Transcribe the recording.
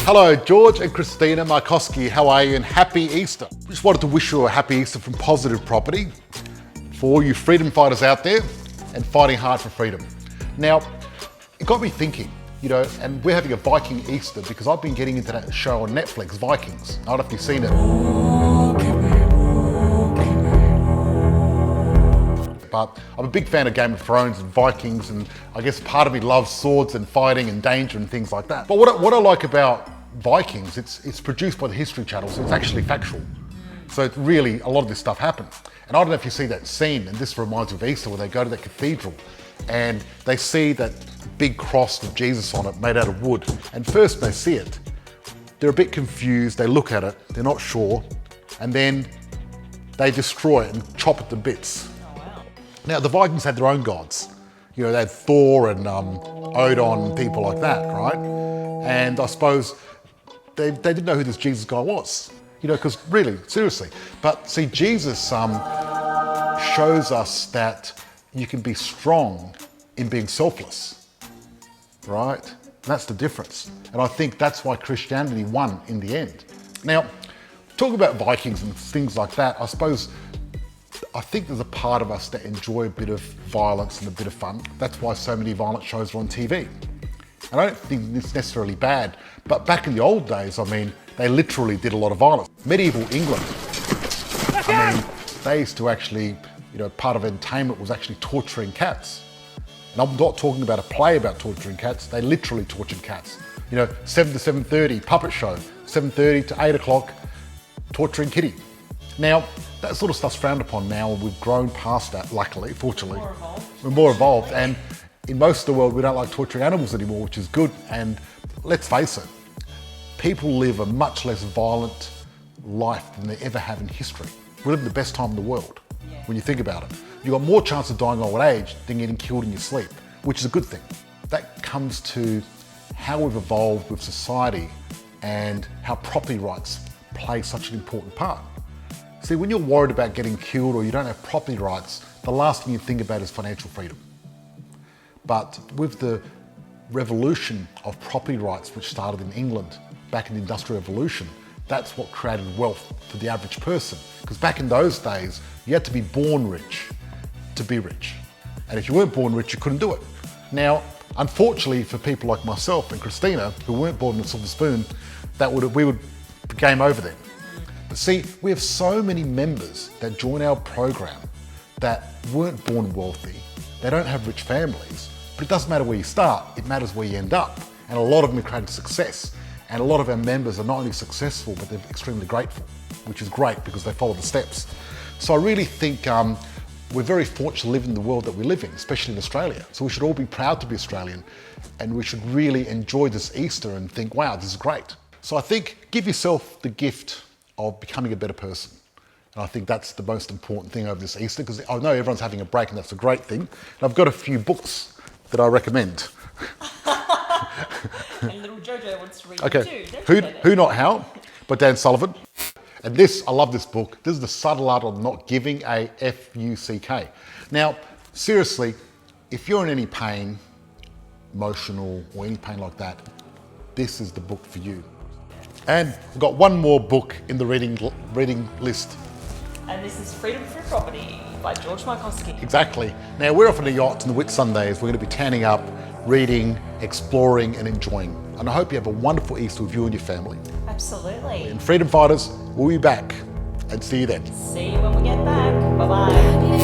Hello, George and Christina Markoski. How are you? And happy Easter. Just wanted to wish you a happy Easter from Positive Property for all you freedom fighters out there and fighting hard for freedom. Now, it got me thinking, and we're having a Viking Easter because I've been getting into that show on Netflix, Vikings. I don't know if you've seen it. But I'm a big fan of Game of Thrones and Vikings, and I guess part of me loves swords and fighting and danger and things like that. But what I like about Vikings, it's produced by the History Channel, so it's actually factual. So it's really, a lot of this stuff happened. And I don't know if you see that scene, and this reminds me of Easter, where they go to that cathedral and they see that big cross with Jesus on it made out of wood. And first they see it, they're a bit confused, they look at it, they're not sure, and then they destroy it and chop it to bits. Now, the Vikings had their own gods. They had Thor and Odin and people like that, right? And I suppose they didn't know who this Jesus guy was, because really, seriously. But see, Jesus shows us that you can be strong in being selfless, right? And that's the difference. And I think that's why Christianity won in the end. Now, talking about Vikings and things like that, I think there's a part of us that enjoy a bit of violence and a bit of fun. That's why so many violent shows are on TV. And I don't think it's necessarily bad, but back in the old days, they literally did a lot of violence. Medieval England, they used to actually, part of entertainment was actually torturing cats. And I'm not talking about a play about torturing cats, they literally tortured cats. 7 to 7:30, puppet show, 7:30 to 8 o'clock, torturing kitty. Now, that sort of stuff's frowned upon now, and we've grown past that, luckily, fortunately. We're more evolved, and in most of the world, we don't like torturing animals anymore, which is good. And let's face it, people live a much less violent life than they ever have in history. We live in the best time in the world, when you think about it. You've got more chance of dying of old age than getting killed in your sleep, which is a good thing. That comes to how we've evolved with society and how property rights play such an important part. See, when you're worried about getting killed or you don't have property rights, the last thing you think about is financial freedom. But with the revolution of property rights, which started in England back in the Industrial Revolution, that's what created wealth for the average person. Because back in those days, you had to be born rich to be rich. And if you weren't born rich, you couldn't do it. Now, unfortunately for people like myself and Christina, who weren't born with a silver spoon, we would be game over then. But see, we have so many members that join our program that weren't born wealthy, they don't have rich families, but it doesn't matter where you start, it matters where you end up. And a lot of them have created success. And a lot of our members are not only successful, but they're extremely grateful, which is great because they follow the steps. So I really think we're very fortunate to live in the world that we live in, especially in Australia. So we should all be proud to be Australian, and we should really enjoy this Easter and think, wow, this is great. So I think give yourself the gift of becoming a better person. And I think that's the most important thing over this Easter, because I know everyone's having a break and that's a great thing. And I've got a few books that I recommend. And little Jojo wants to read okay. too. Who Not How by Dan Sullivan. And I love this book. This is The Subtle Art of Not Giving a F-U-C-K. Now, seriously, if you're in any pain, emotional or any pain like that, this is the book for you. And we've got one more book in the reading list. And this is Freedom Through Property by George Markoski. Exactly. Now, we're off on a yacht on the Whit Sundays. We're going to be tanning up, reading, exploring and enjoying. And I hope you have a wonderful Easter with you and your family. Absolutely. And Freedom Fighters, we'll be back. And see you then. See you when we get back. Bye-bye.